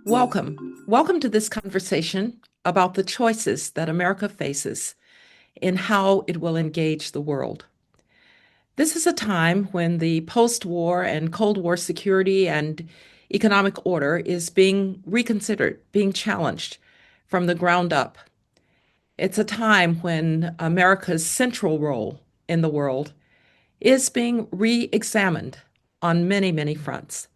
Welcome. Welcome to this conversation about the choices that America faces in how it will engage the world. This is a time when the post-war and Cold War security and economic order is being reconsidered, being challenged from the ground up. It's a time when America's central role in the world is being re-examined on many, many fronts.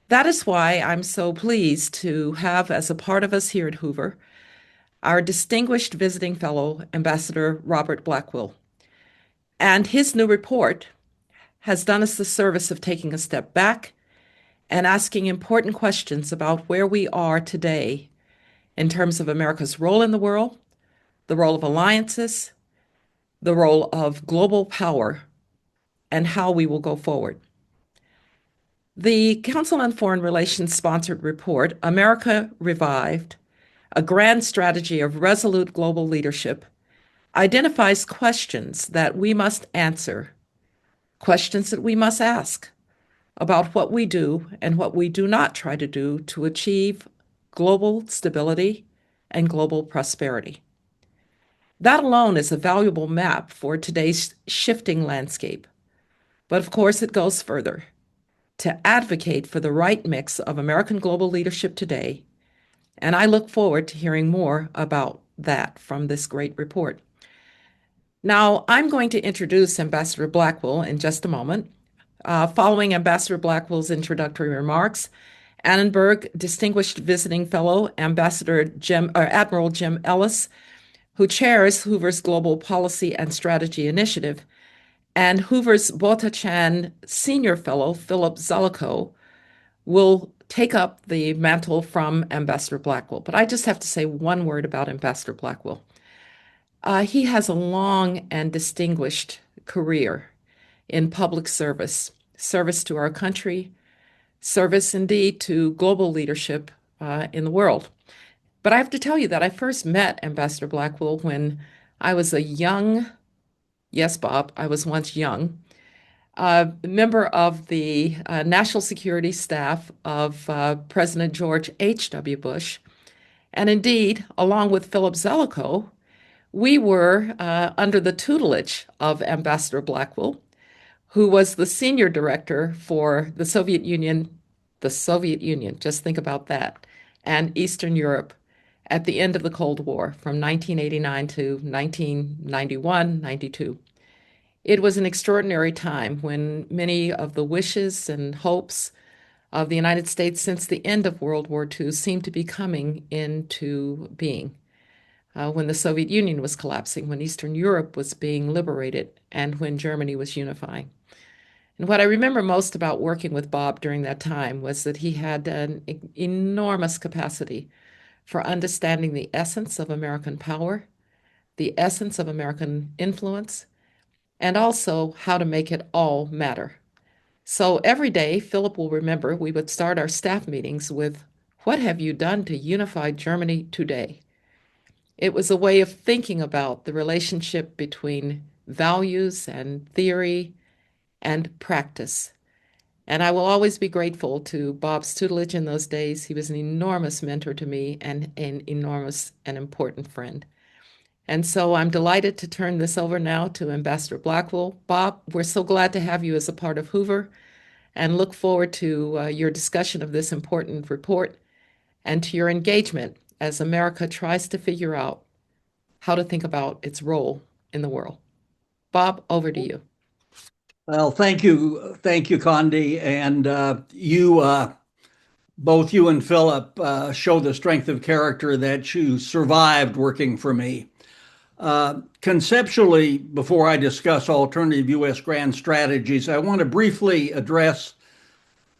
That is why I'm so pleased to have as a part of us here at Hoover our distinguished visiting fellow, Ambassador Robert Blackwill. And his new report has done us the service of taking a step back and asking important questions about where we are today in terms of America's role in the world, the role of alliances, the role of global power, and how we will go forward. The Council on Foreign Relations sponsored report, America Revived, a grand strategy of resolute global leadership, identifies questions that we must answer, questions that we must ask about what we do and what we do not try to do to achieve global stability and global prosperity. That alone is a valuable map for today's shifting landscape. But of course, it goes further to advocate for the right mix of American global leadership today. And I look forward to hearing more about that from this great report. Now, I'm going to introduce Ambassador Blackwill in just a moment. Following Ambassador Blackwill's introductory remarks, Annenberg Distinguished Visiting Fellow Admiral Jim Ellis, who chairs Hoover's Global Policy and Strategy Initiative, and Hoover's Bota Chan Senior Fellow, Philip Zelikow, will take up the mantle from Ambassador Blackwill. But I just have to say one word about Ambassador Blackwill. He has a long and distinguished career in public service, service to our country, service indeed to global leadership in the world. But I have to tell you that I first met Ambassador Blackwill when I was a young, yes, Bob, I was once young, member of the national security staff of President George H.W. Bush. And indeed, along with Philip Zelikow, we were under the tutelage of Ambassador Blackwill, who was the senior director for the Soviet Union, just think about that, and Eastern Europe at the end of the Cold War from 1989 to 1991, 92. It was an extraordinary time when many of the wishes and hopes of the United States since the end of World War II seemed to be coming into being. When the Soviet Union was collapsing, when Eastern Europe was being liberated, and when Germany was unifying. And what I remember most about working with Bob during that time was that he had an enormous capacity for understanding the essence of American power, the essence of American influence, and also how to make it all matter. So every day, Philip will remember, we would start our staff meetings with, "What have you done to unify Germany today?" It was a way of thinking about the relationship between values and theory and practice. And I will always be grateful to Bob's tutelage in those days. He was an enormous mentor to me and an enormous and important friend. And so I'm delighted to turn this over now to Ambassador Blackwill. Bob, we're so glad to have you as a part of Hoover and look forward to your discussion of this important report and to your engagement as America tries to figure out how to think about its role in the world. Bob, over to you. Well, thank you, Condi, and both you and Philip show the strength of character that you survived working for me. Conceptually, before I discuss alternative U.S. grand strategies, I want to briefly address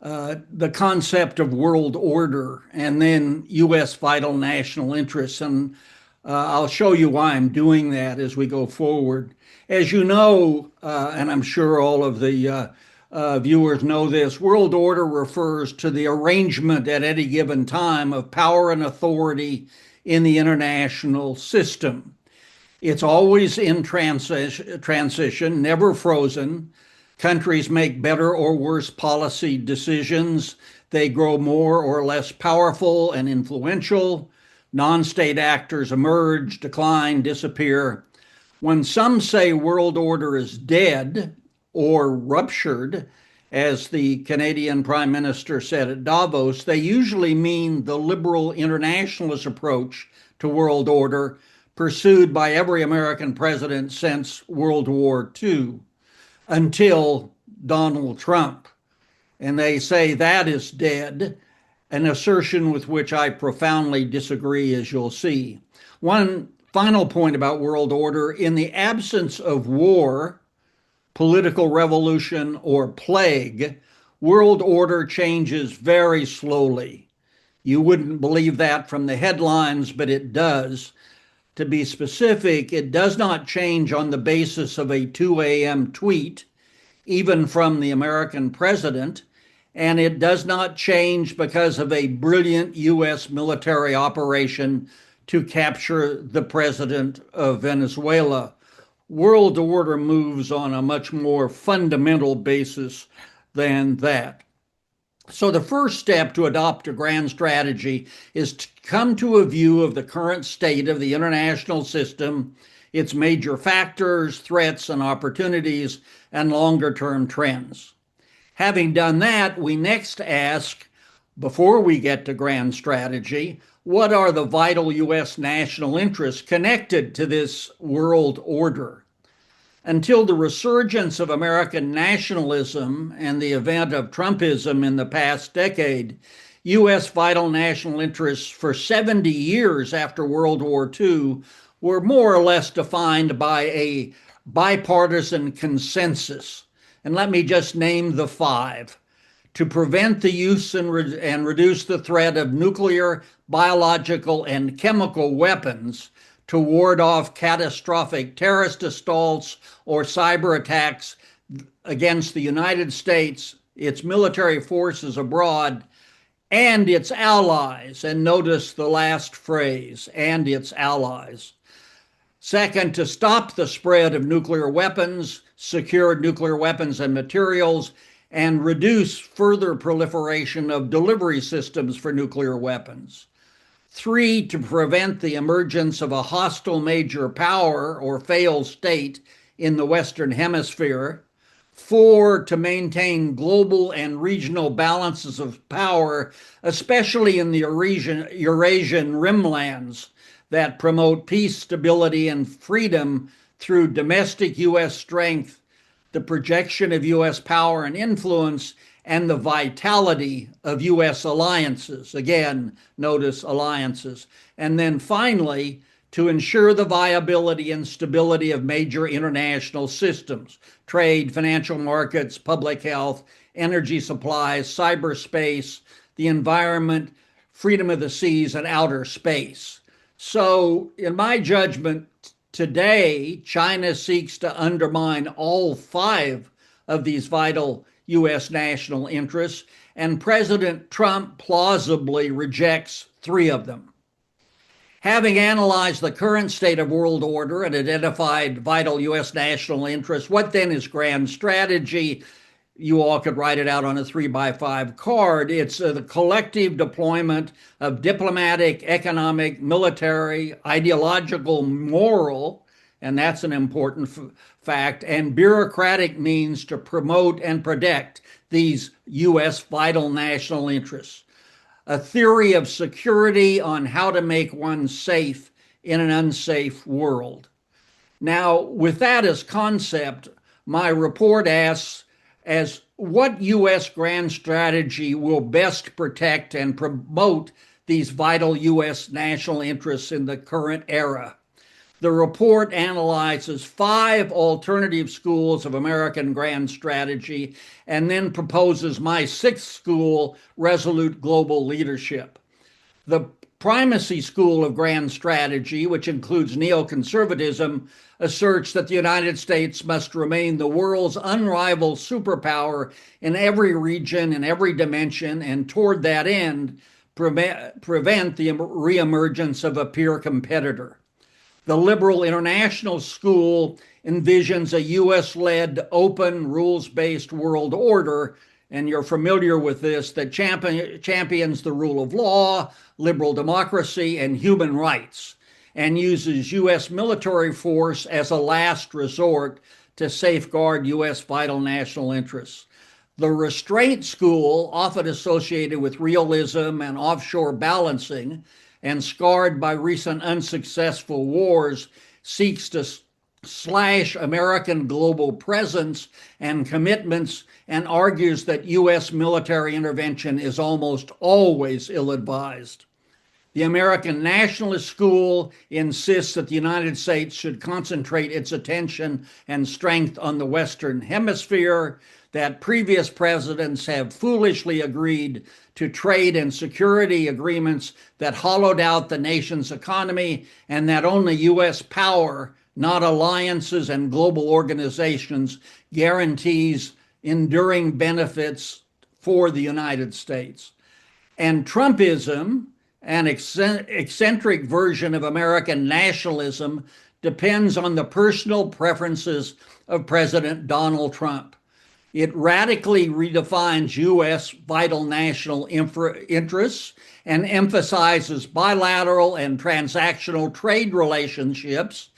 the concept of world order and then U.S. vital national interests. And I'll show you why I'm doing that as we go forward. As you know, and I'm sure all of the viewers know this, world order refers to the arrangement at any given time of power and authority in the international system. It's always in transition, never frozen. Countries make better or worse policy decisions. They grow more or less powerful and influential. Non-state actors emerge, decline, disappear. When some say world order is dead or ruptured, as the Canadian Prime Minister said at Davos, they usually mean the liberal internationalist approach to world order pursued by every American president since World War II until Donald Trump. And they say that is dead, an assertion with which I profoundly disagree, as you'll see. One final point about world order: in the absence of war, political revolution, or plague, world order changes very slowly. You wouldn't believe that from the headlines, but it does. To be specific, it does not change on the basis of a 2 a.m. tweet, even from the American president, and it does not change because of a brilliant U.S. military operation to capture the president of Venezuela. World order moves on a much more fundamental basis than that. So the first step to adopt a grand strategy is to come to a view of the current state of the international system, its major factors, threats and opportunities, and longer-term trends. Having done that, we next ask, before we get to grand strategy, what are the vital U.S. national interests connected to this world order? Until the resurgence of American nationalism and the event of Trumpism in the past decade, U.S. vital national interests for 70 years after World War II were more or less defined by a bipartisan consensus. And let me just name the five: to prevent the use and reduce the threat of nuclear, biological, and chemical weapons, to ward off catastrophic terrorist assaults or cyber attacks against the United States, its military forces abroad, and its allies. And notice the last phrase, and its allies. Second, to stop the spread of nuclear weapons, secure nuclear weapons and materials, and reduce further proliferation of delivery systems for nuclear weapons. Three, to prevent the emergence of a hostile major power or failed state in the Western Hemisphere. Four, to maintain global and regional balances of power, especially in the Eurasian rimlands, that promote peace, stability, and freedom through domestic U.S. strength, the projection of U.S. power and influence, and the vitality of U.S. alliances. Again, notice alliances. And then finally, to ensure the viability and stability of major international systems: trade, financial markets, public health, energy supplies, cyberspace, the environment, freedom of the seas, and outer space. So, in my judgment, today, China seeks to undermine all five of these vital U.S. national interests, and President Trump plausibly rejects three of them. Having analyzed the current state of world order and identified vital U.S. national interests, what then is grand strategy? You all could write it out on a 3x5 card. It's the collective deployment of diplomatic, economic, military, ideological, moral, and that's an important fact, and bureaucratic means to promote and protect these U.S. vital national interests. A theory of security on how to make one safe in an unsafe world. Now, with that as concept, my report asks, as what U.S. grand strategy will best protect and promote these vital U.S. national interests in the current era? The report analyzes five alternative schools of American grand strategy and then proposes my sixth school, resolute global leadership. The primacy school of grand strategy, which includes neoconservatism, asserts that the United States must remain the world's unrivaled superpower in every region, in every dimension, and toward that end, prevent the reemergence of a peer competitor. The liberal international school envisions a U.S.-led, open, rules-based world order, and you're familiar with this, that champions the rule of law, liberal democracy, and human rights, and uses U.S. military force as a last resort to safeguard U.S. vital national interests. The restraint school, often associated with realism and offshore balancing, and scarred by recent unsuccessful wars, seeks to slash American global presence and commitments and argues that U.S. military intervention is almost always ill advised. The American Nationalist School insists that the United States should concentrate its attention and strength on the Western Hemisphere, that previous presidents have foolishly agreed to trade and security agreements that hollowed out the nation's economy, and that only U.S. power, not alliances and global organizations, guarantees enduring benefits for the United States. And Trumpism, an eccentric version of American nationalism, depends on the personal preferences of President Donald Trump. It radically redefines U.S. vital national interests and emphasizes bilateral and transactional trade relationships,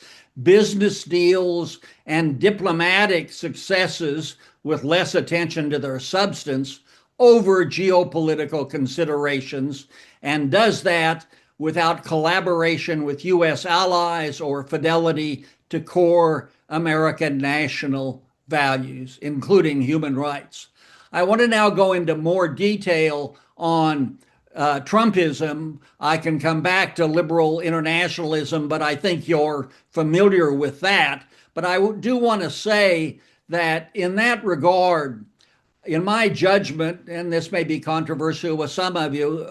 business deals, and diplomatic successes with less attention to their substance over geopolitical considerations, and does that without collaboration with U.S. allies or fidelity to core American national values, including human rights. I want to now go into more detail on Trumpism. I can come back to liberal internationalism, but I think you're familiar with that. But I do want to say that in that regard, in my judgment, and this may be controversial with some of you,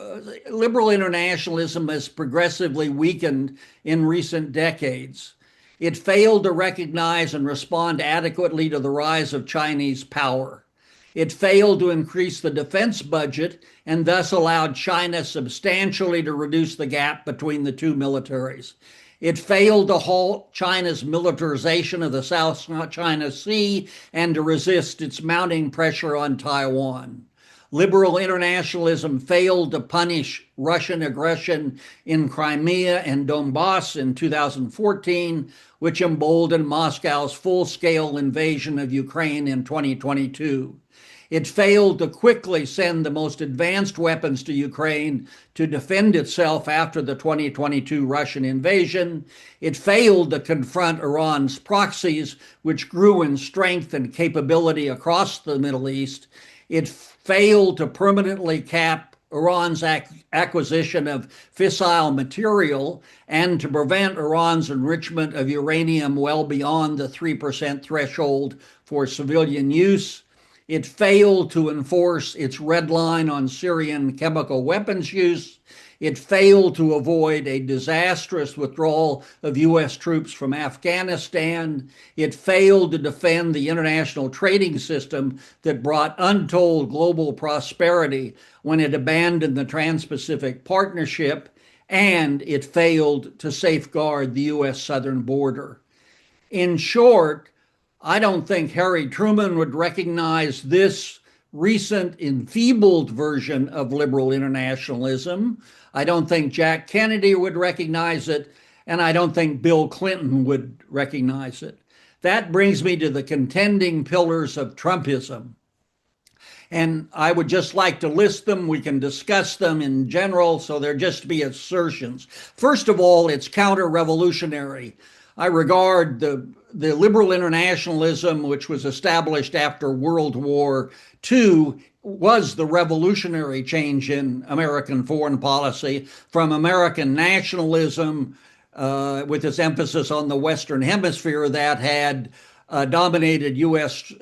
liberal internationalism has progressively weakened in recent decades. It failed to recognize and respond adequately to the rise of Chinese power. It failed to increase the defense budget and thus allowed China substantially to reduce the gap between the two militaries. It failed to halt China's militarization of the South China Sea and to resist its mounting pressure on Taiwan. Liberal internationalism failed to punish Russian aggression in Crimea and Donbass in 2014, which emboldened Moscow's full-scale invasion of Ukraine in 2022. It failed to quickly send the most advanced weapons to Ukraine to defend itself after the 2022 Russian invasion. It failed to confront Iran's proxies, which grew in strength and capability across the Middle East. It failed to permanently cap Iran's acquisition of fissile material and to prevent Iran's enrichment of uranium well beyond the 3% threshold for civilian use. It failed to enforce its red line on Syrian chemical weapons use. It failed to avoid a disastrous withdrawal of U.S. troops from Afghanistan. It failed to defend the international trading system that brought untold global prosperity when it abandoned the Trans-Pacific Partnership. And it failed to safeguard the U.S. southern border. In short, I don't think Harry Truman would recognize this recent enfeebled version of liberal internationalism. I don't think Jack Kennedy would recognize it, and I don't think Bill Clinton would recognize it. That brings me to the contending pillars of Trumpism. And I would just like to list them. We can discuss them in general, so they're just be assertions. First of all, it's counter-revolutionary. I regard the liberal internationalism, which was established after World War II, was the revolutionary change in American foreign policy from American nationalism, with its emphasis on the Western Hemisphere that had dominated U.S.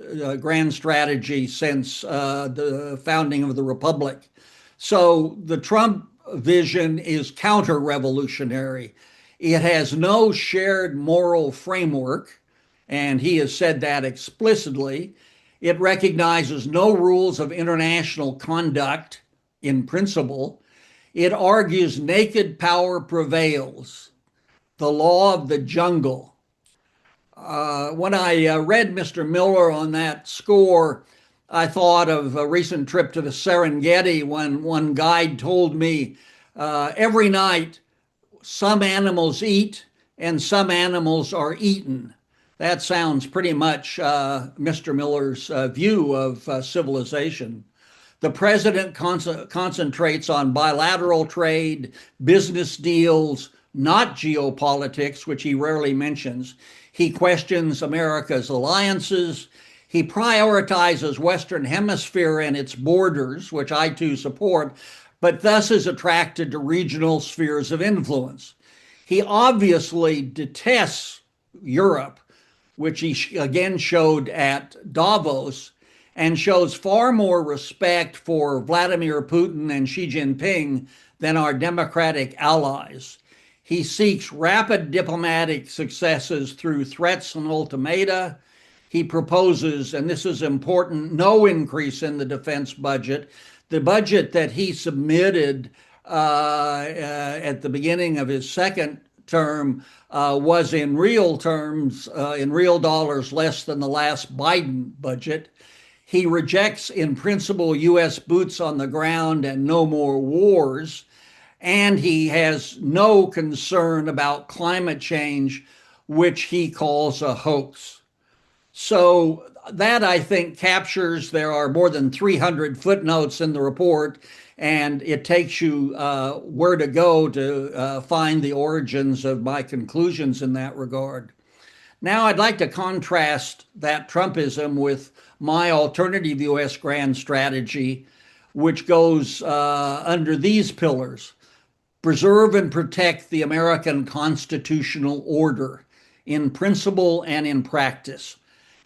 grand strategy since the founding of the Republic. So the Trump vision is counter-revolutionary. It has no shared moral framework, and he has said that explicitly. It recognizes no rules of international conduct in principle. It argues naked power prevails, the law of the jungle. When I read Mr. Miller on that score, I thought of a recent trip to the Serengeti when one guide told me every night some animals eat and some animals are eaten. That sounds pretty much Mr. Miller's view of civilization. The president concentrates on bilateral trade, business deals, not geopolitics, which he rarely mentions. He questions America's alliances. He prioritizes Western Hemisphere and its borders, which I too support, but thus is attracted to regional spheres of influence. He obviously detests Europe, which he again showed at Davos, and shows far more respect for Vladimir Putin and Xi Jinping than our democratic allies. He seeks rapid diplomatic successes through threats and ultimata. He proposes, and this is important, no increase in the defense budget. The budget that he submitted at the beginning of his second term was in real terms, in real dollars, less than the last Biden budget. He rejects, in principle, U.S. boots on the ground and no more wars. And he has no concern about climate change, which he calls a hoax. So that, I think, captures, there are more than 300 footnotes in the report, and it takes you where to go to find the origins of my conclusions in that regard. Now, I'd like to contrast that Trumpism with my alternative U.S. grand strategy, which goes under these pillars: preserve and protect the American constitutional order in principle and in practice,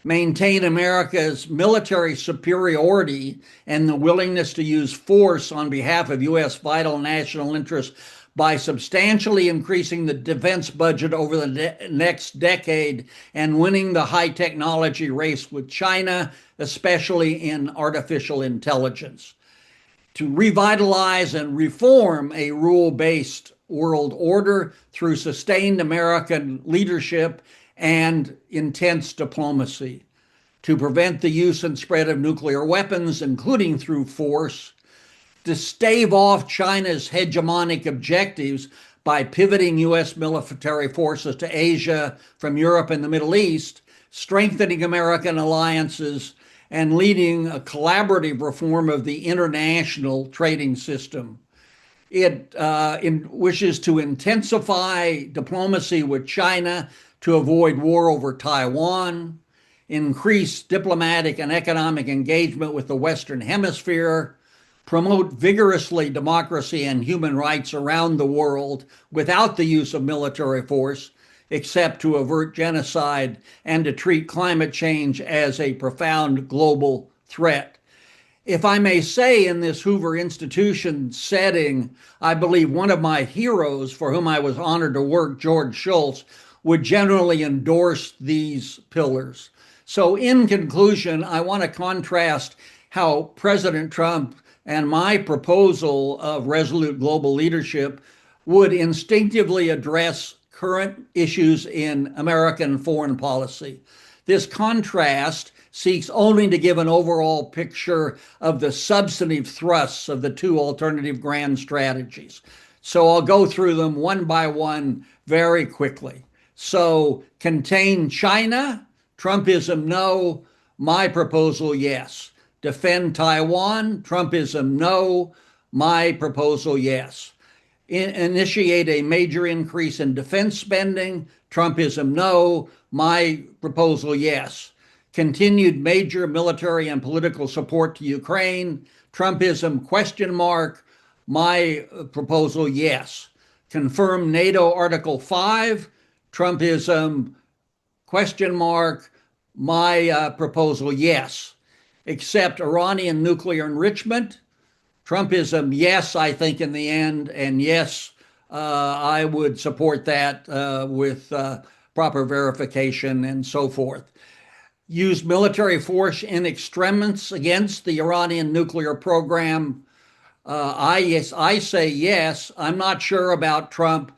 maintain America's military superiority and the willingness to use force on behalf of U.S. vital national interests by substantially increasing the defense budget over the next decade and winning the high technology race with China, especially in artificial intelligence. To revitalize and reform a rule-based world order through sustained American leadership and intense diplomacy. To prevent the use and spread of nuclear weapons, including through force. To stave off China's hegemonic objectives by pivoting U.S. military forces to Asia from Europe and the Middle East, strengthening American alliances, and leading a collaborative reform of the international trading system. It wishes to intensify diplomacy with China to avoid war over Taiwan, increase diplomatic and economic engagement with the Western Hemisphere, promote vigorously democracy and human rights around the world without the use of military force, except to avert genocide and to treat climate change as a profound global threat. If I may say, in this Hoover Institution setting, I believe one of my heroes, for whom I was honored to work, George Shultz, would generally endorse these pillars. So in conclusion, I want to contrast how President Trump and my proposal of resolute global leadership would instinctively address current issues in American foreign policy. This contrast seeks only to give an overall picture of the substantive thrusts of the two alternative grand strategies. So I'll go through them one by one very quickly. So contain China, Trumpism no, my proposal yes. Defend Taiwan, Trumpism no, my proposal yes. Initiate a major increase in defense spending, Trumpism no, my proposal yes. Continued major military and political support to Ukraine, Trumpism question mark, my proposal yes. Confirm NATO Article 5, Trumpism question mark, my proposal yes. Accept Iranian nuclear enrichment, Trumpism yes, I think in the end, and yes, I would support that with proper verification and so forth. Use military force in extremis against the Iranian nuclear program. I say yes. I'm not sure about Trump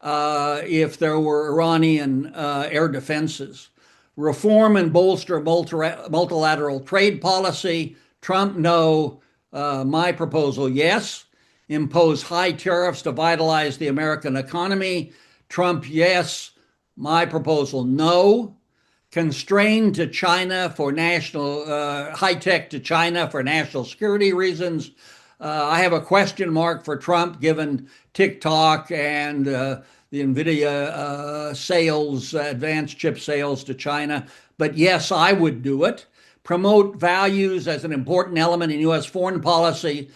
if there were Iranian air defenses. Reform and bolster multilateral trade policy. Trump, no. My proposal, yes. Impose high tariffs to vitalize the American economy. Trump, yes. My proposal, no. Constrained to China for national, high tech to China for national security reasons. I have a question mark for Trump given TikTok and the NVIDIA sales, advanced chip sales to China. But yes, I would do it. Promote values as an important element in U.S. foreign policy.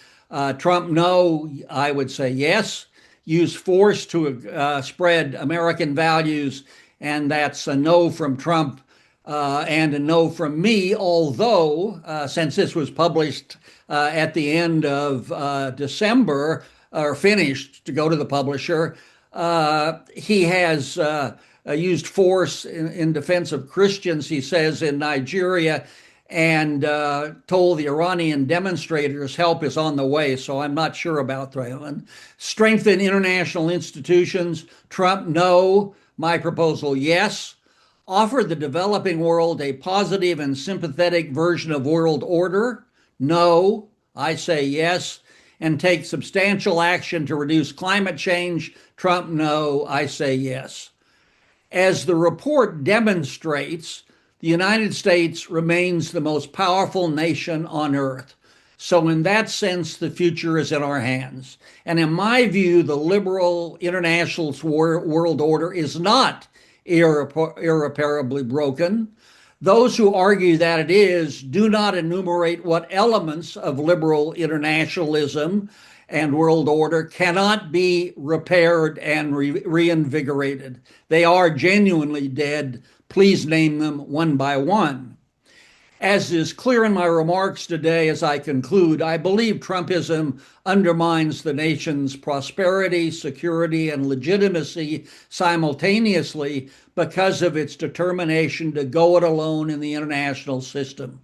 Trump, no. I would say yes. Use force to spread American values, and that's a no from Trump and a no from me, although since this was published at the end of December, or finished to go to the publisher, he has used force in defense of Christians, he says, in Nigeria, and told the Iranian demonstrators help is on the way. So I'm not sure about that. Strengthen international institutions. Trump, no. My proposal, yes. Offer the developing world a positive and sympathetic version of world order. No. I say yes. And take substantial action to reduce climate change. Trump, no. I say yes. As the report demonstrates, the United States remains the most powerful nation on earth. So, in that sense, the future is in our hands. And in my view, the liberal internationalist world order is not irreparably broken. Those who argue that it is do not enumerate what elements of liberal internationalism and world order cannot be repaired and reinvigorated. They are genuinely dead. Please name them one by one. As is clear in my remarks today as I conclude, I believe Trumpism undermines the nation's prosperity, security, and legitimacy simultaneously because of its determination to go it alone in the international system.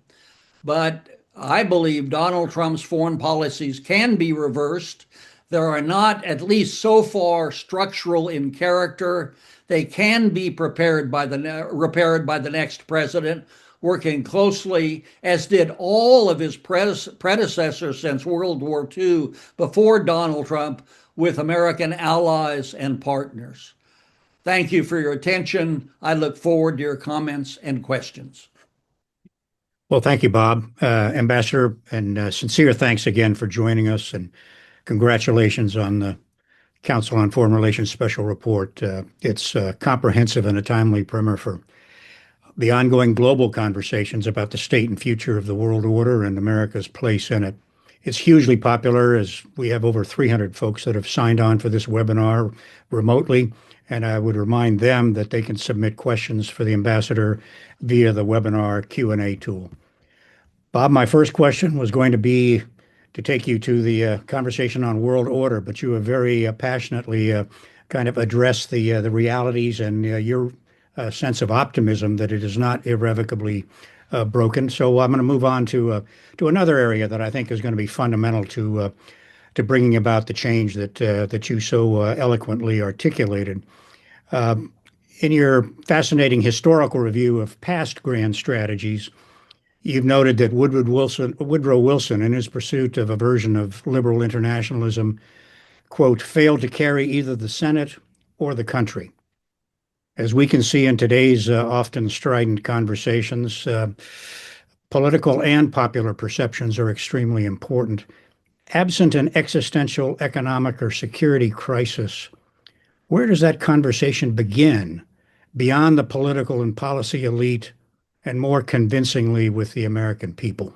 But I believe Donald Trump's foreign policies can be reversed. They are not, at least so far, structural in character. They can be repaired by the next president, working closely, as did all of his predecessors since World War II, before Donald Trump, with American allies and partners. Thank you for your attention. I look forward to your comments and questions. Well, thank you, Bob. Ambassador, and sincere thanks again for joining us, and congratulations on the Council on Foreign Relations Special Report. It's comprehensive and a timely primer for the ongoing global conversations about the state and future of the world order and America's place in it. It's hugely popular, as we have over 300 folks that have signed on for this webinar remotely, and I would remind them that they can submit questions for the ambassador via the webinar Q&A tool. Bob, my first question was going to be to take you to the conversation on world order, but you have very passionately kind of addressed the realities and your sense of optimism that it is not irrevocably broken. So I'm going to move on to another area that I think is going to be fundamental to bringing about the change that you so eloquently articulated. In your fascinating historical review of past grand strategies, you've noted that Woodrow Wilson, in his pursuit of a version of liberal internationalism, quote, failed to carry either the Senate or the country. As we can see in today's often strident conversations, political and popular perceptions are extremely important. Absent an existential economic or security crisis, where does that conversation begin beyond the political and policy elite and more convincingly with the American people?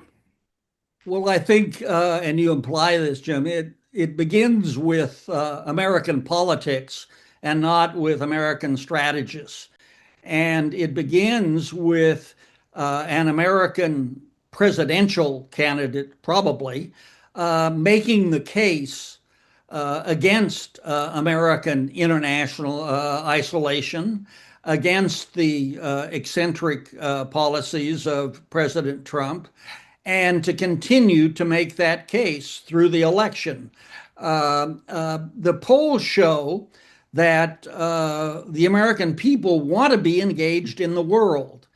Well, I think, and you imply this, Jim, it begins with American politics and not with American strategists. And it begins with an American presidential candidate, probably, making the case against American international isolation, against the eccentric policies of President Trump, and to continue to make that case through the election. The polls show that the American people want to be engaged in the world.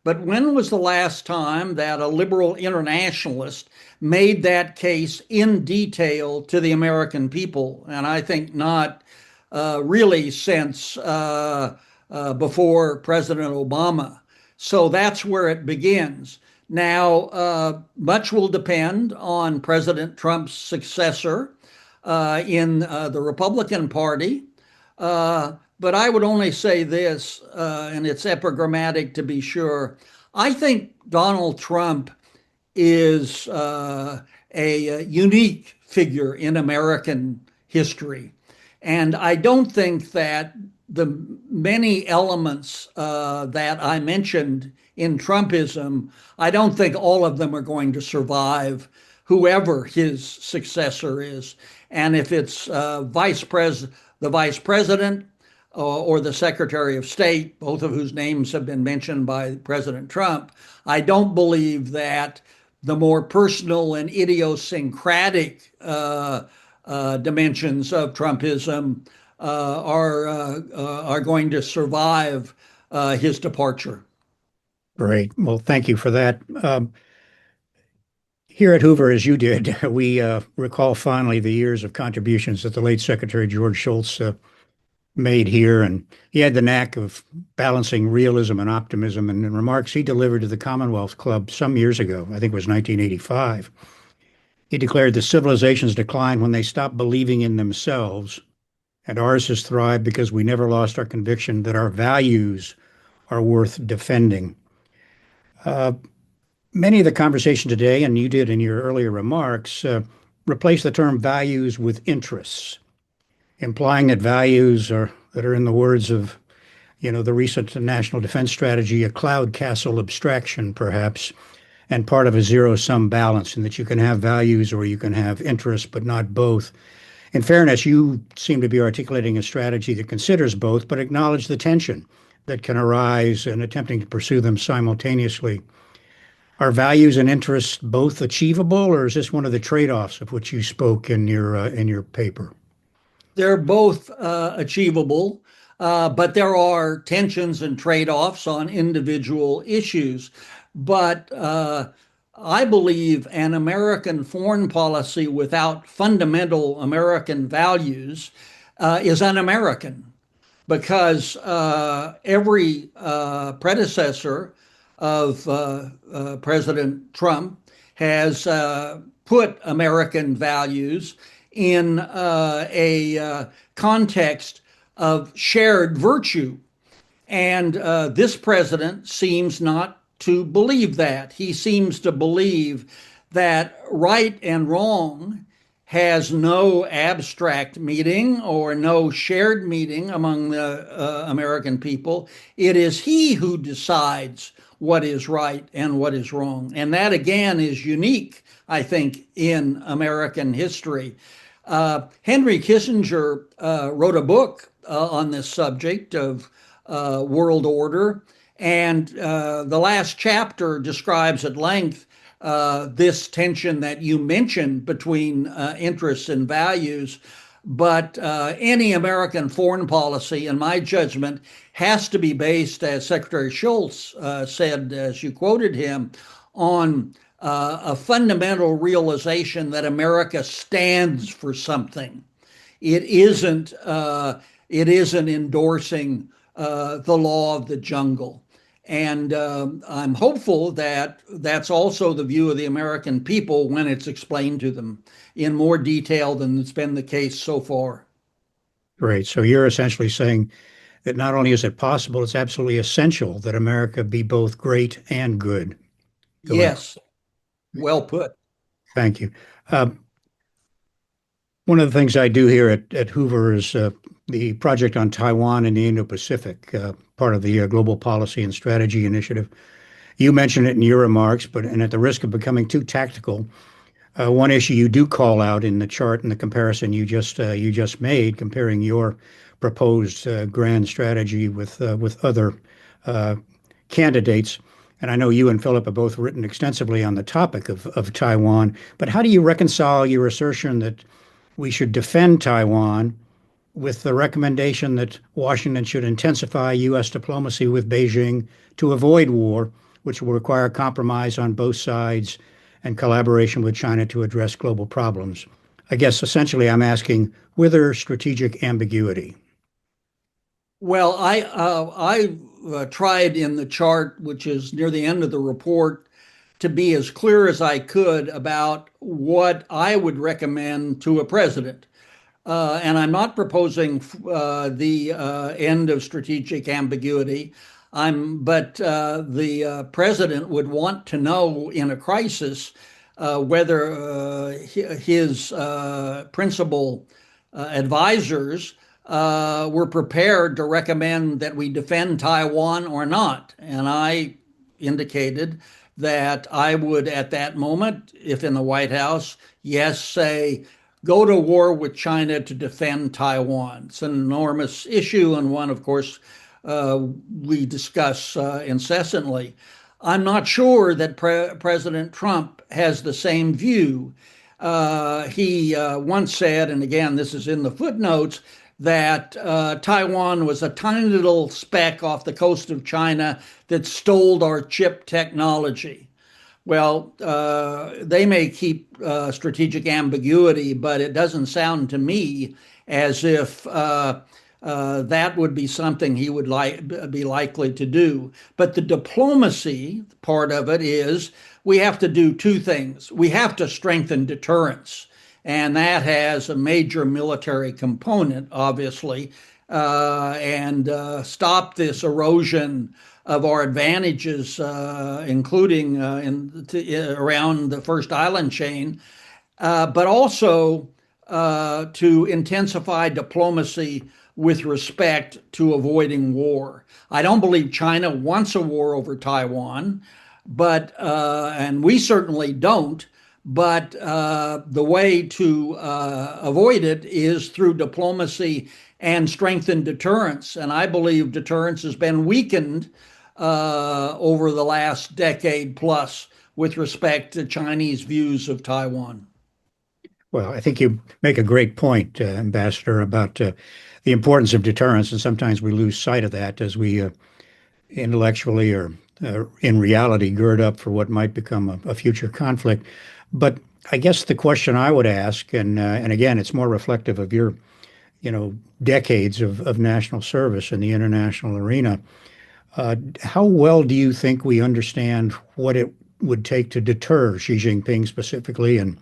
But when was the last time that a liberal internationalist made that case in detail to the American people? And I think not really since before President Obama. So that's where it begins. Now, much will depend on President Trump's successor in the Republican Party. But I would only say this, and it's epigrammatic to be sure. I think Donald Trump is a unique figure in American history. And I don't think that the many elements that I mentioned in Trumpism, I don't think all of them are going to survive whoever his successor is. And if it's the vice president or the Secretary of State, both of whose names have been mentioned by President Trump, I don't believe that the more personal and idiosyncratic dimensions of Trumpism are going to survive his departure. Great. Well, thank you for that. Here at Hoover, as you did, we recall fondly the years of contributions that the late Secretary George Shultz made here, and he had the knack of balancing realism and optimism. And in remarks he delivered to the Commonwealth Club some years ago, I think it was 1985, he declared the civilizations decline when they stop believing in themselves, and ours has thrived because we never lost our conviction that our values are worth defending. Many of the conversation today, and you did in your earlier remarks, replace the term values with interests, implying that values are, that are in the words of, the recent National Defense Strategy, a cloud castle abstraction, perhaps, and part of a zero-sum balance, in that you can have values or you can have interests, but not both. In fairness, you seem to be articulating a strategy that considers both, but acknowledge the tension that can arise in attempting to pursue them simultaneously. Are values and interests both achievable, or is this one of the trade-offs of which you spoke in your paper? They're both achievable, but there are tensions and trade-offs on individual issues. But I believe an American foreign policy without fundamental American values is un-American, because every predecessor of President Trump has put American values in a context of shared virtue. And this president seems not to believe that. He seems to believe that right and wrong has no abstract meaning or no shared meaning among the American people. It is he who decides what is right and what is wrong. And that, again, is unique, I think, in American history. Henry Kissinger wrote a book on this subject of world order, and the last chapter describes at length this tension that you mentioned between interests and values. But any American foreign policy, in my judgment, has to be based, as Secretary Shultz said, as you quoted him, on a fundamental realization that America stands for something. It isn't endorsing the law of the jungle. And I'm hopeful that that's also the view of the American people when it's explained to them in more detail than it's been the case so far. Great. So you're essentially saying that not only is it possible, it's absolutely essential that America be both great and good. Yes, well put. Thank you. One of the things I do here at Hoover is the project on Taiwan and the Indo-Pacific, part of the Global Policy and Strategy Initiative. You mentioned it in your remarks, and at the risk of becoming too tactical, one issue you do call out in the chart and the comparison you just made, comparing your proposed grand strategy with other candidates. And I know you and Philip have both written extensively on the topic of Taiwan. But how do you reconcile your assertion that we should defend Taiwan with the recommendation that Washington should intensify U.S. diplomacy with Beijing to avoid war which will require compromise on both sides and collaboration with China to address global problems. I guess essentially I'm asking, whither strategic ambiguity? Well, I tried in the chart, which is near the end of the report, to be as clear as I could about what I would recommend to a president. And I'm not proposing the end of strategic ambiguity. But the president would want to know in a crisis whether his principal advisors were prepared to recommend that we defend Taiwan or not. And I indicated that I would, at that moment, if in the White House, yes, say, go to war with China to defend Taiwan. It's an enormous issue and one, of course, we discuss incessantly. I'm not sure that President Trump has the same view. He once said, and again, this is in the footnotes, that Taiwan was a tiny little speck off the coast of China that stole our chip technology. Well, they may keep strategic ambiguity, but it doesn't sound to me as if that would be something he would be likely to do. But the diplomacy part of it is we have to do two things. We have to strengthen deterrence, and that has a major military component, obviously, and stop this erosion of our advantages, including around the first island chain, but also to intensify diplomacy with respect to avoiding war. I don't believe China wants a war over Taiwan, but and we certainly don't. But the way to avoid it is through diplomacy and strengthen deterrence. And I believe deterrence has been weakened over the last decade plus with respect to Chinese views of Taiwan. Well, I think you make a great point, Ambassador, about the importance of deterrence, and sometimes we lose sight of that as we intellectually or in reality gird up for what might become a future conflict. But I guess the question I would ask, and again, it's more reflective of your, decades of national service in the international arena. How well do you think we understand what it would take to deter Xi Jinping specifically and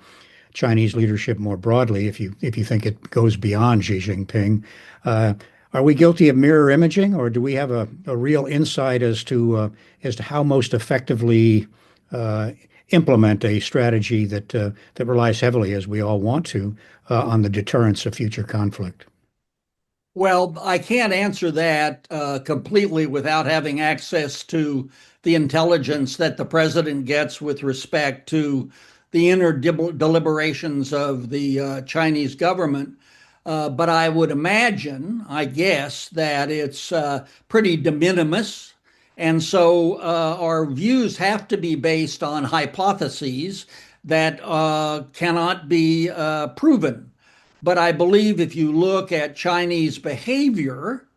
Chinese leadership more broadly, if you think it goes beyond Xi Jinping? Are we guilty of mirror imaging, or do we have a real insight as to how most effectively implement a strategy that relies heavily, as we all want to, on the deterrence of future conflict? Well, I can't answer that completely without having access to the intelligence that the president gets with respect to the inner deliberations of the Chinese government. But I would imagine, I guess, that it's pretty de minimis. And so our views have to be based on hypotheses that cannot be proven. But I believe if you look at Chinese behavior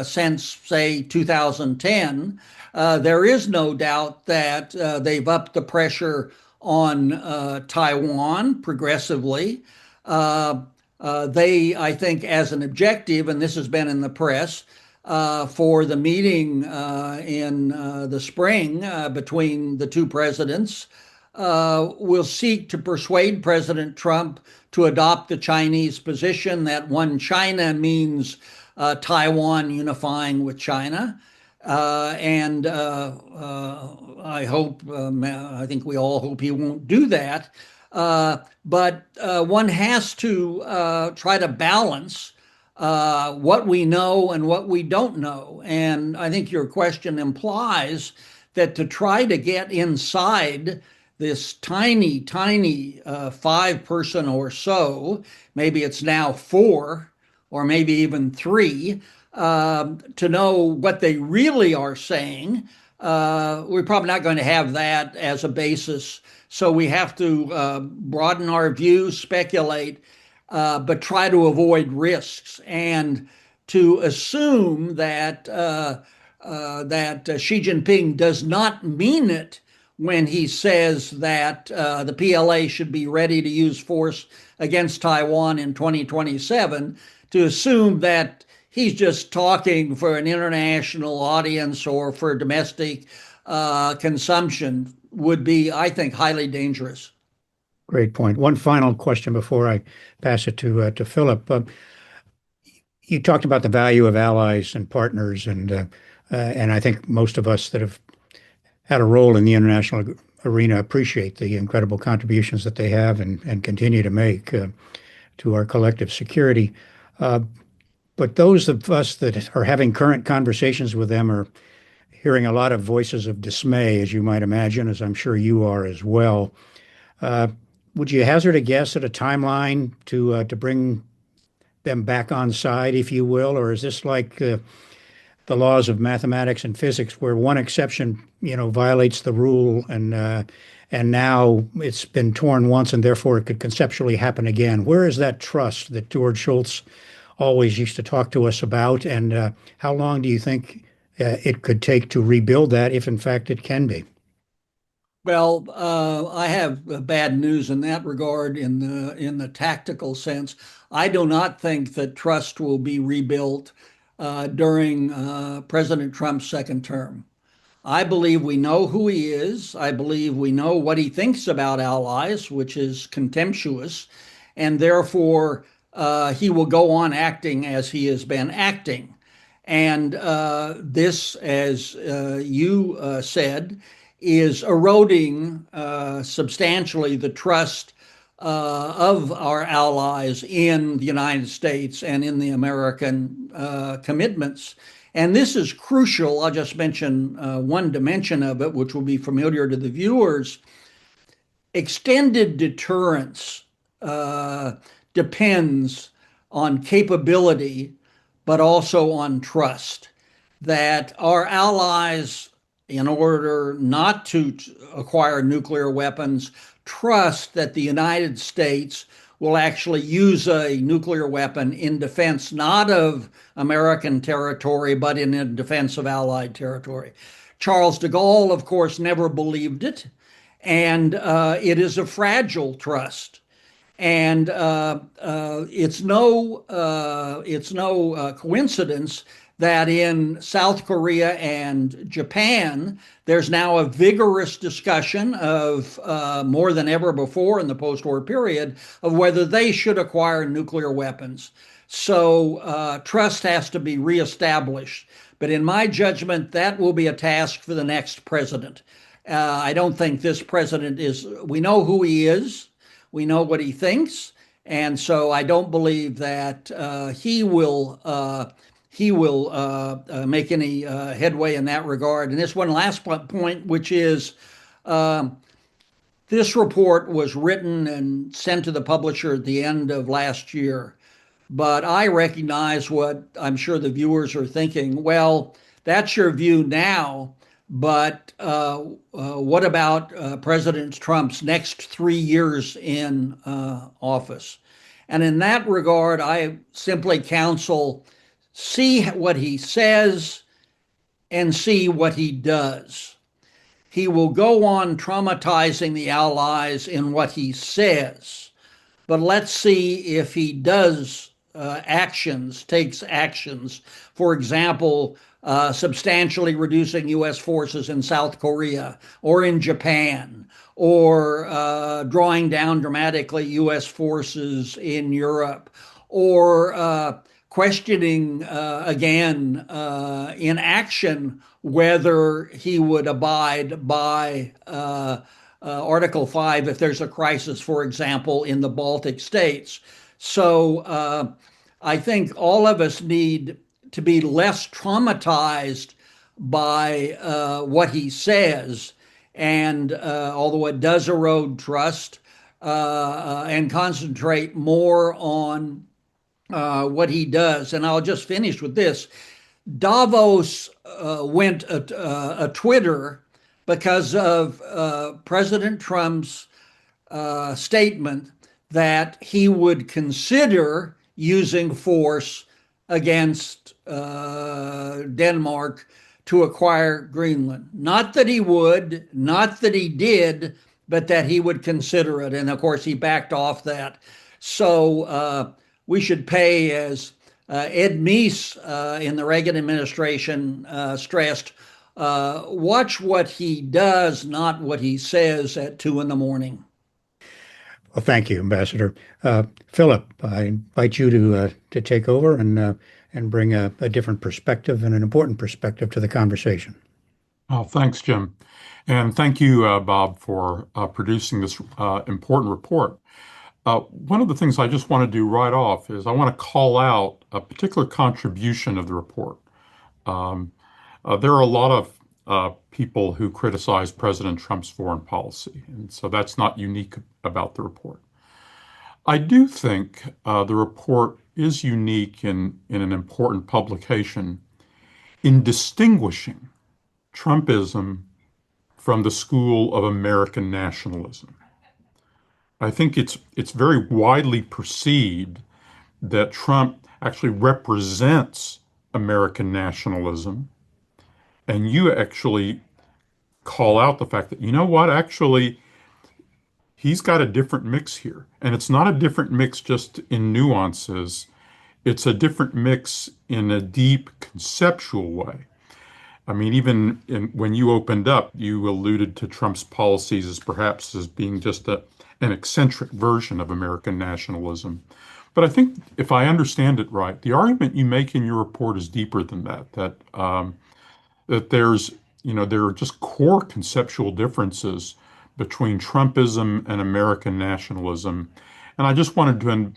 since, say, 2010, there is no doubt that they've upped the pressure on Taiwan progressively. They, I think, as an objective, and this has been in the press, for the meeting in the spring between the two presidents, will seek to persuade President Trump to adopt the Chinese position that one China means Taiwan unifying with China. And I hope, I think we all hope he won't do that. But one has to try to balance what we know and what we don't know. And I think your question implies that to try to get inside this tiny, tiny 5-person or so, maybe it's now 4 or maybe even 3, to know what they really are saying, we're probably not going to have that as a basis. So we have to broaden our views, speculate, but try to avoid risks and to assume that that Xi Jinping does not mean it when he says that the PLA should be ready to use force against Taiwan in 2027, to assume that he's just talking for an international audience or for domestic consumption would be, I think, highly dangerous. Great point. One final question before I pass it to Philip. You talked about the value of allies and partners, and I think most of us that have had a role in the international arena appreciate the incredible contributions that they have and continue to make to our collective security. Uh, but those of us that are having current conversations with them are hearing a lot of voices of dismay, as you might imagine, as I'm sure you are as well. Uh, would you hazard a guess at a timeline to bring them back on side, if you will, or is this like the laws of mathematics and physics, where one exception, violates the rule, and now it's been torn once, and therefore it could conceptually happen again? Where is that trust that George Shultz always used to talk to us about, and how long do you think it could take to rebuild that, if in fact it can be? Well, I have bad news in that regard in the tactical sense. I do not think that trust will be rebuilt during President Trump's second term. I believe we know who he is. I believe we know what he thinks about allies, which is contemptuous, and therefore he will go on acting as he has been acting. And this, as you said, is eroding substantially the trust of our allies in the United States and in the American commitments. And this is crucial. I'll just mention one dimension of it, which will be familiar to the viewers. Extended deterrence depends on capability, but also on trust. That our allies, in order not to acquire nuclear weapons, trust that the United States will actually use a nuclear weapon in defense not of American territory, but in defense of Allied territory. Charles de Gaulle, of course, never believed it, and it is a fragile trust. And it's no coincidence that in South Korea and Japan, there's now a vigorous discussion of more than ever before in the post-war period of whether they should acquire nuclear weapons. So trust has to be reestablished. But in my judgment, that will be a task for the next president. I don't think this president is, we know who he is, we know what he thinks, and so I don't believe that he will make any headway in that regard. And this one last point, which is this report was written and sent to the publisher at the end of last year. But I recognize what I'm sure the viewers are thinking. Well, that's your view now, but what about President Trump's next 3 years in office? And in that regard, I simply counsel see what he says and see what he does. He will go on traumatizing the Allies in what he says, but let's see if he does takes actions. For example, substantially reducing U.S. forces in South Korea or in Japan, or drawing down dramatically U.S. forces in Europe, or questioning again in action whether he would abide by Article 5 if there's a crisis, for example, in the Baltic states. So I think all of us need to be less traumatized by what he says, and although it does erode trust, and concentrate more on what he does. And I'll just finish with this. Davos went a Twitter because of President Trump's statement that he would consider using force against Denmark to acquire Greenland. Not that he would, not that he did, but that he would consider it. And of course, he backed off that. So we should pay, as Ed Meese in the Reagan administration stressed, watch what he does, not what he says at 2 in the morning. Well, thank you, Ambassador. Philip, I invite you to take over and bring a different perspective and an important perspective to the conversation. Oh, thanks, Jim. And thank you, Bob, for producing this important report. One of the things I just want to do right off is I want to call out a particular contribution of the report. There are a lot of people who criticize President Trump's foreign policy, and so that's not unique about the report. I do think the report is unique in an important publication in distinguishing Trumpism from the school of American nationalism. I think it's very widely perceived that Trump actually represents American nationalism, and you actually call out the fact that, you know what, actually, he's got a different mix here. And it's not a different mix just in nuances, it's a different mix in a deep conceptual way. I mean, when you opened up, you alluded to Trump's policies as perhaps as being just an eccentric version of American nationalism. But I think if I understand it right, the argument you make in your report is deeper than that, that there are just core conceptual differences between Trumpism and American nationalism. And I just wanted to,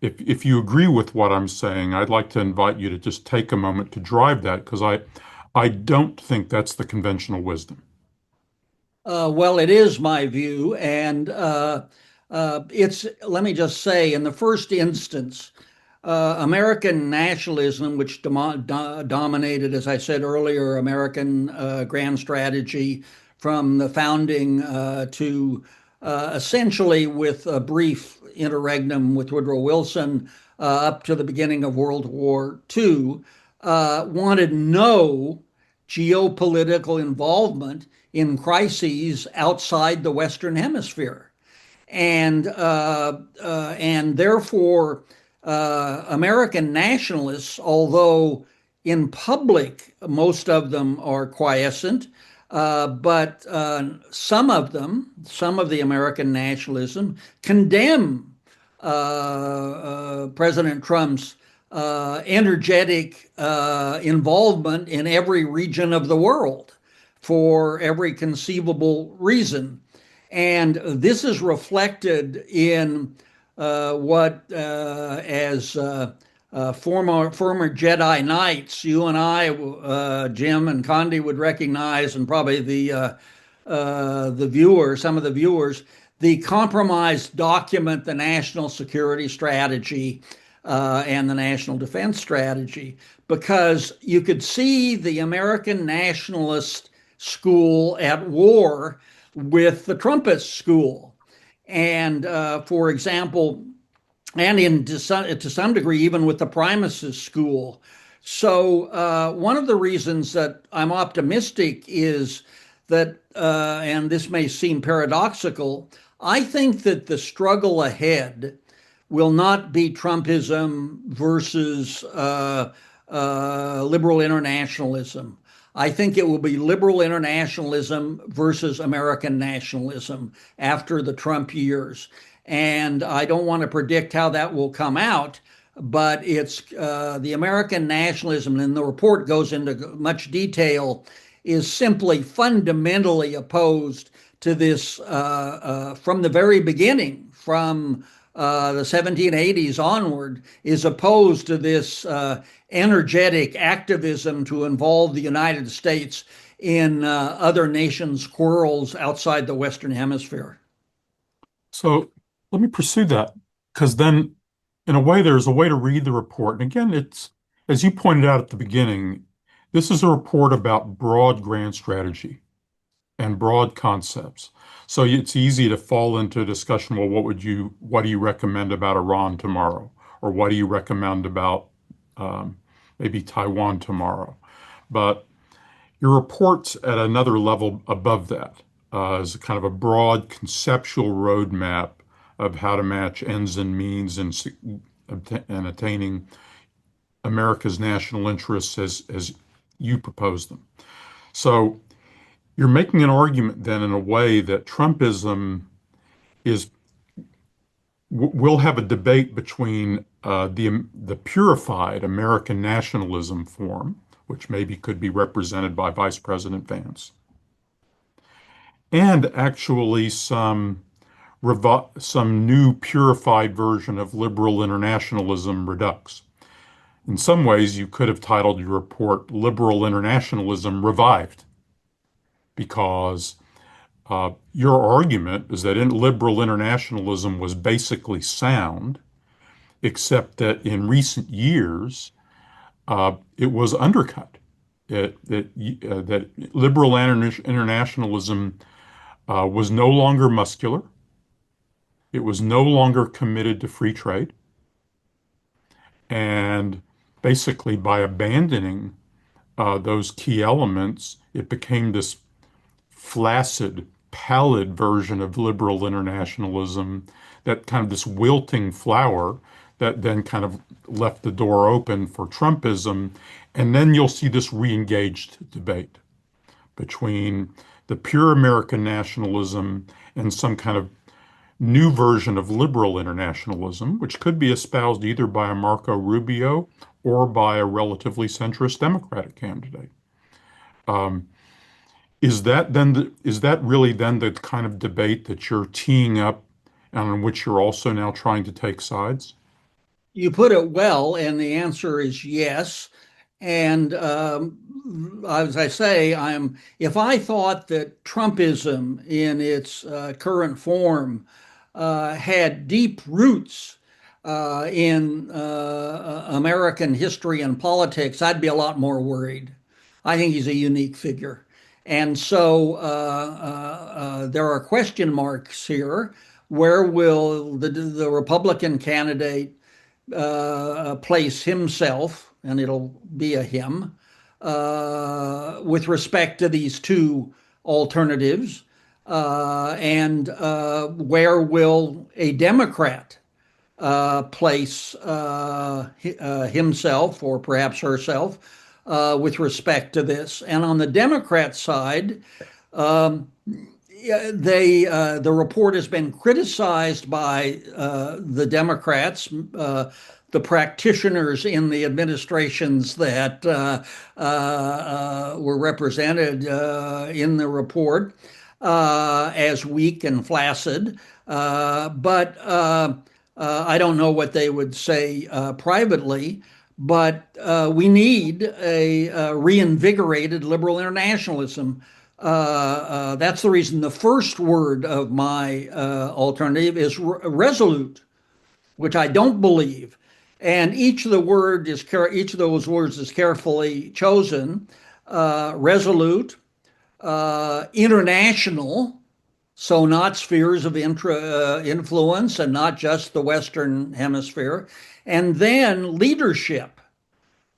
if you agree with what I'm saying, I'd like to invite you to just take a moment to drive that, because I don't think that's the conventional wisdom. Well, it is my view, and let me just say, in the first instance, American nationalism, which dominated, as I said earlier, American grand strategy from the founding to essentially with a brief interregnum with Woodrow Wilson up to the beginning of World War II, wanted no geopolitical involvement in crises outside the Western Hemisphere. And therefore, American nationalists, although in public most of them are quiescent, but some of the American nationalism condemn President Trump's energetic involvement in every region of the world for every conceivable reason. And this is reflected in what, as former Jedi Knights, you and I, Jim and Condi, would recognize, and probably some of the viewers, the compromise document, the national security strategy, and the national defense strategy, because you could see the American nationalist school at war with the Trumpist school. And for example, and to some degree, even with the primacist school. So one of the reasons that I'm optimistic is that, and this may seem paradoxical, I think that the struggle ahead will not be Trumpism versus liberal internationalism. I think it will be liberal internationalism versus American nationalism after the Trump years. And I don't want to predict how that will come out, but it's the American nationalism, and the report goes into much detail, is simply fundamentally opposed to this from the very beginning, from the 1780s onward, is opposed to this energetic activism to involve the United States in other nations' quarrels outside the Western Hemisphere. So let me pursue that, because then, in a way, there's a way to read the report. And again, it's, as you pointed out at the beginning, this is a report about broad grand strategy and broad concepts. So it's easy to fall into a discussion, well, what do you recommend about Iran tomorrow? Or what do you recommend about maybe Taiwan tomorrow? But Your report's at another level above that, as a kind of a broad conceptual roadmap of how to match ends and means and attaining America's national interests as you propose them. So you're making an argument then in a way that Trumpism is we'll have a debate between the purified American nationalism form, which maybe could be represented by Vice President Vance, and actually some new purified version of liberal internationalism redux. In some ways, you could have titled your report Liberal Internationalism Revived, because your argument is that liberal internationalism was basically sound, except that in recent years, it was undercut. That liberal internationalism was no longer muscular. It was no longer committed to free trade. And basically, by abandoning those key elements, it became this flaccid, pallid version of liberal internationalism, that kind of this wilting flower that then kind of left the door open for Trumpism. And then you'll see this re-engaged debate between the pure American nationalism and some kind of new version of liberal internationalism, which could be espoused either by a Marco Rubio or by a relatively centrist Democratic candidate. Is that really then the kind of debate that you're teeing up and on which you're also now trying to take sides? You put it well, and the answer is yes. And as I say, if I thought that Trumpism in its current form had deep roots in American history and politics, I'd be a lot more worried. I think he's a unique figure. And so there are question marks here. Where will the Republican candidate place himself, and it'll be a him, with respect to these two alternatives? And where will a Democrat place himself or perhaps herself with respect to this? And on the Democrat side, the report has been criticized by the Democrats, the practitioners in the administrations that were represented in the report, as weak and flaccid. But I don't know what they would say privately. But we need a reinvigorated liberal internationalism. That's the reason the first word of my alternative is resolute, which I don't believe. And each of those words is carefully chosen. Resolute, international, so not spheres of influence and not just the Western Hemisphere, and then leadership.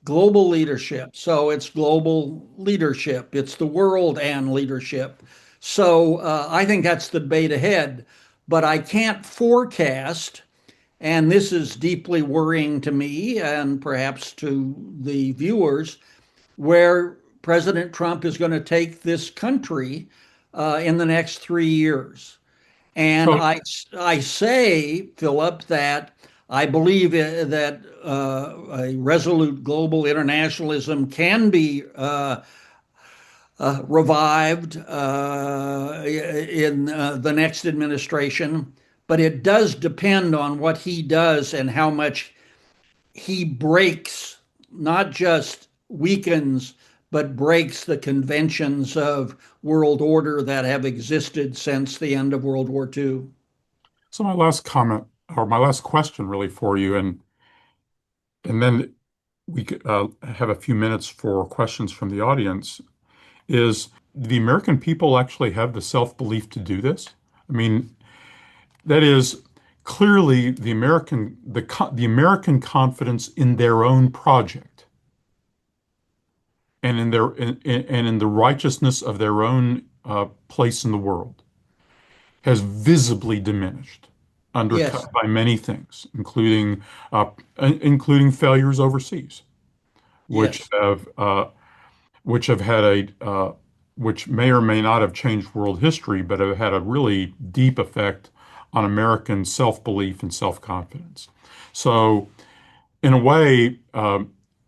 Global leadership. So it's global leadership. It's the world and leadership. So I think that's the debate ahead. But I can't forecast, and this is deeply worrying to me and perhaps to the viewers, where President Trump is going to take this country in the next 3 years. And I say, Philip, that I believe that a resolute global internationalism can be revived in the next administration, but it does depend on what he does and how much he breaks, not just weakens, but breaks the conventions of world order that have existed since the end of World War II. So my last comment, or my last question really for you, and then we could have a few minutes for questions from the audience, is the American people actually have the self-belief to do this? I mean, that is clearly the American confidence in their own project and in the righteousness of their own place in the world has visibly diminished, Yes, undercut by many things, including failures overseas, which yes. have had which may or may not have changed world history, but have had a really deep effect on American self-belief and self-confidence. So, in a way,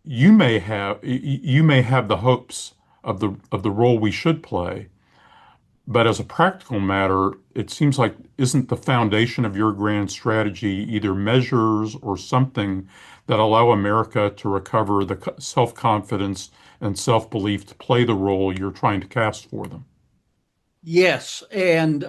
you may have the hopes of the role we should play, but as a practical matter, it seems like isn't the foundation of your grand strategy either measures or something that allow America to recover the self-confidence and self-belief to play the role you're trying to cast for them? Yes, and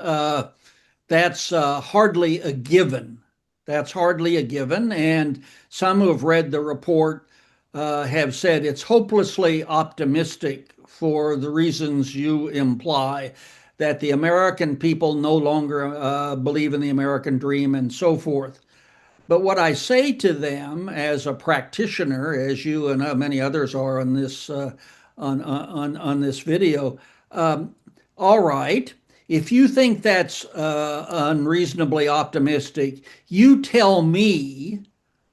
that's hardly a given. That's hardly a given. And some who have read the report have said it's hopelessly optimistic for the reasons you imply, that the American people no longer believe in the American dream and so forth. But what I say to them as a practitioner, as you and many others are on this on this video, um, all right, if you think that's unreasonably optimistic, you tell me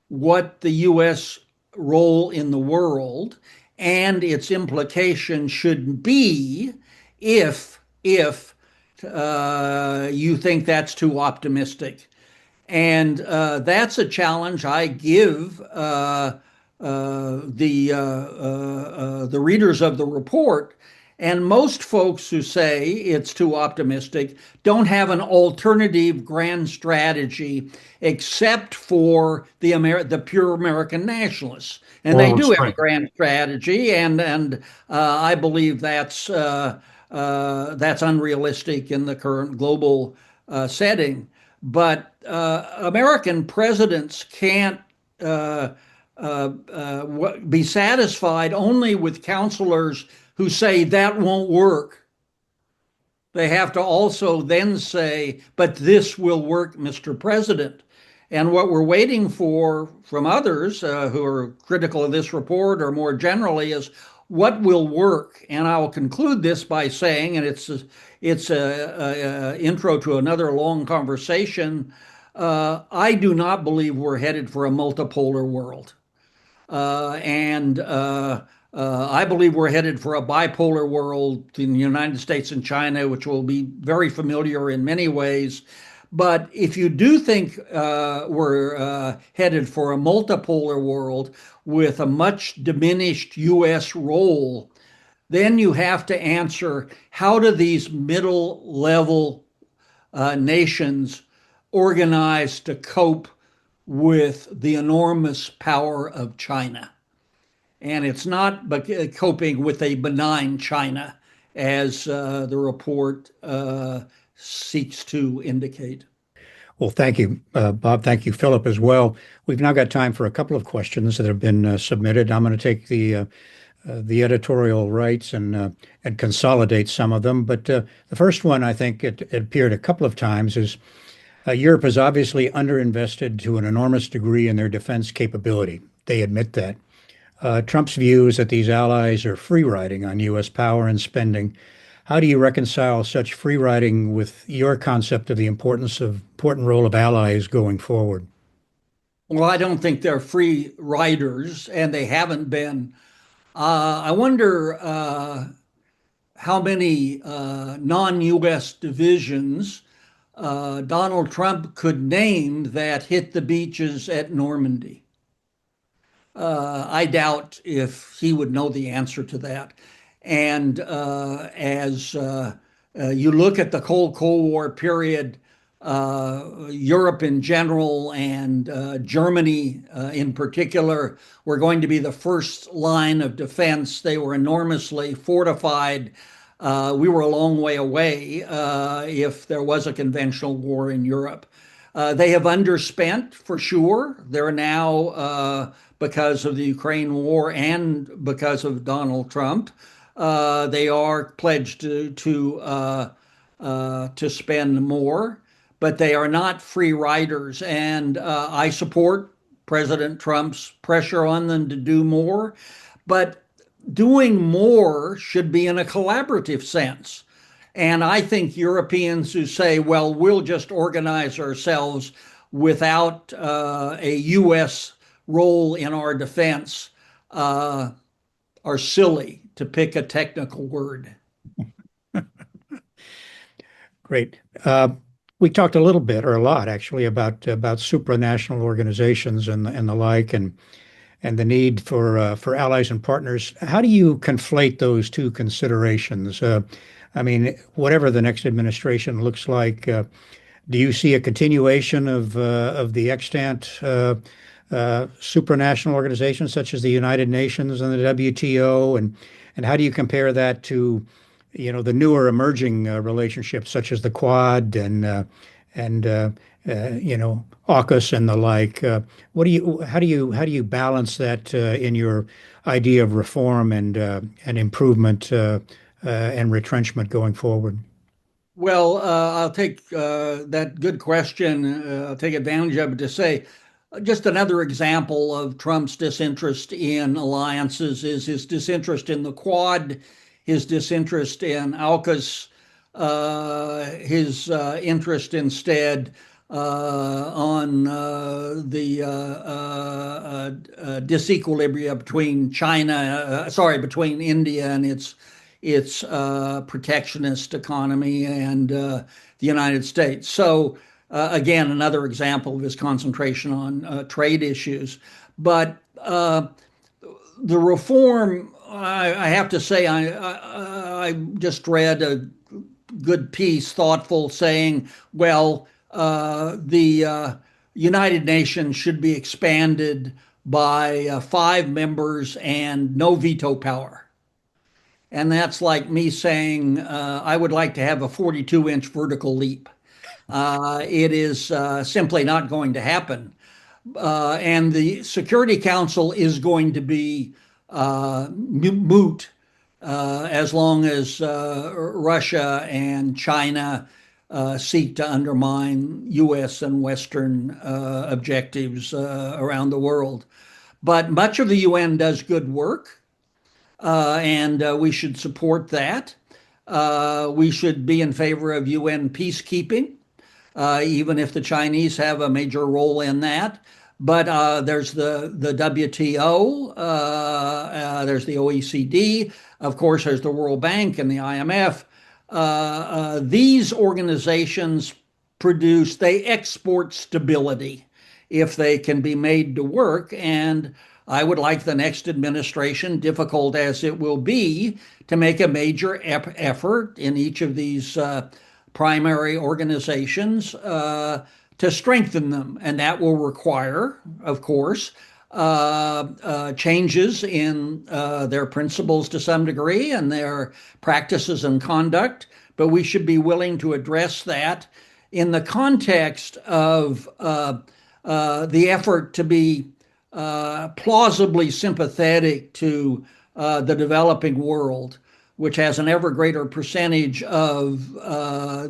what the U.S. role in the world and its implication should be if you think that's too optimistic. And that's a challenge I give the readers of the report. And most folks who say it's too optimistic don't have an alternative grand strategy except for the pure American nationalists. And they Or do have a restraint. grand strategy, and I believe that's unrealistic in the current global setting. But American presidents can't be satisfied only with counselors who say that won't work. They have to also then say, but this will work, Mr. President. And what we're waiting for from others who are critical of this report or more generally is what will work. And I will conclude this by saying, and it's a intro to another long conversation. I do not believe we're headed for a multipolar world. And I believe we're headed for a bipolar world in the United States and China, which will be very familiar in many ways. But if you do think we're headed for a multipolar world with a much diminished U.S. role, then you have to answer how do these middle level nations organize to cope with the enormous power of China? And it's not coping with a benign China, as the report seeks to indicate. Well, thank you, Bob. Thank you, Philip, as well. We've now got time for a couple of questions that have been submitted. I'm going to take the editorial rights and consolidate some of them. But the first one, I think it appeared a couple of times, is Europe is obviously underinvested to an enormous degree in their defense capability. They admit that. Trump's view is that these allies are free riding on U.S. power and spending. How do you reconcile such free riding with your concept of the important role of allies going forward? Well, I don't think they're free riders, and they haven't been. I wonder how many non-U.S. divisions Donald Trump could name that hit the beaches at Normandy. I doubt if he would know the answer to that. And as you look at the Cold War period, Europe in general and Germany in particular were going to be the first line of defense. They were enormously fortified. We were a long way away if there was a conventional war in Europe. They have underspent for sure. They're now, because of the Ukraine war and because of Donald Trump, they are pledged to spend more, but they are not free riders. And I support President Trump's pressure on them to do more. But doing more should be in a collaborative sense. And I think Europeans who say, well, we'll just organize ourselves without a U.S. role in our defense are silly, to pick a technical word. Great. We talked a little bit, or a lot actually, about supranational organizations and the like, and the need for allies and partners. How do you conflate those two considerations? I mean, whatever the next administration looks like, do you see a continuation of the extant supranational organizations such as the United Nations and the WTO, and how do you compare that to, the newer emerging relationships such as the Quad and AUKUS and the like? How do you balance that in your idea of reform and improvement and retrenchment going forward? Well, I'll take that good question. I'll take advantage of it to say just another example of Trump's disinterest in alliances is his disinterest in the Quad, his disinterest in AUKUS, his interest instead on the disequilibria between between India and its protectionist economy and the United States. So again, another example of his concentration on trade issues. But the reform, I have to say, I just read a good piece, thoughtful, saying, well, the United Nations should be expanded by 5 members and no veto power. And that's like me saying I would like to have a 42-inch vertical leap. It is simply not going to happen. And the Security Council is going to be moot as long as Russia and China seek to undermine U.S. and Western objectives around the world. But much of the UN does good work, and we should support that. We should be in favor of UN peacekeeping, even if the Chinese have a major role in that. But there's the WTO, there's the OECD, of course, there's the World Bank and the IMF. These organizations they export stability if they can be made to work. And I would like the next administration, difficult as it will be, to make a major effort in each of these primary organizations to strengthen them. And that will require, of course, changes in their principles to some degree and their practices and conduct. But we should be willing to address that in the context of the effort to be plausibly sympathetic to the developing world, which has an ever greater percentage of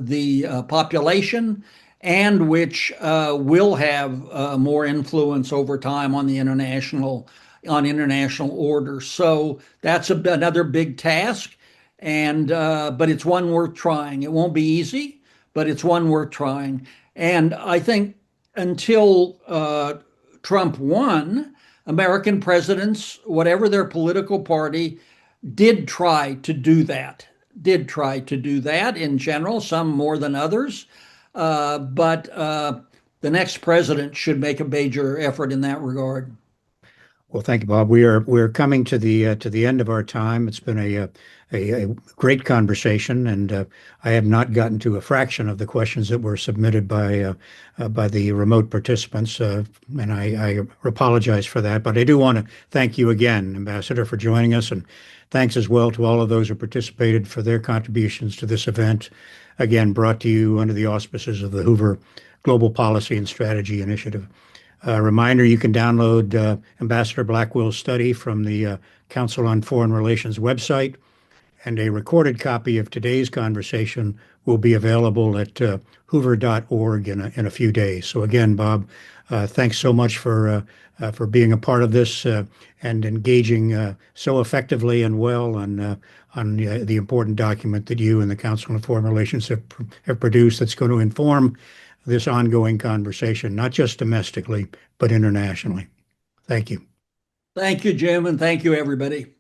the population and which will have more influence over time on the international order. So that's another big task, and but it's one worth trying. It won't be easy, but it's one worth trying. And I think until Trump won, American presidents, whatever their political party, did try to do that. In general, some more than others. But the next president should make a major effort in that regard. Well, thank you, Bob. We're coming to the end of our time. It's been a great conversation, and I have not gotten to a fraction of the questions that were submitted by the remote participants, and I apologize for that. But I do want to thank you again, Ambassador, for joining us, and thanks as well to all of those who participated for their contributions to this event. Again, brought to you under the auspices of the Hoover Global Policy and Strategy Initiative. A reminder, you can download Ambassador Blackwill's study from the Council on Foreign Relations website, and a recorded copy of today's conversation will be available at hoover.org in a few days. So again, Bob, thanks so much for being a part of this and engaging so effectively and well on the important document that you and the Council on Foreign Relations have produced that's going to inform this ongoing conversation, not just domestically, but internationally. Thank you. Thank you, Jim, and thank you, everybody.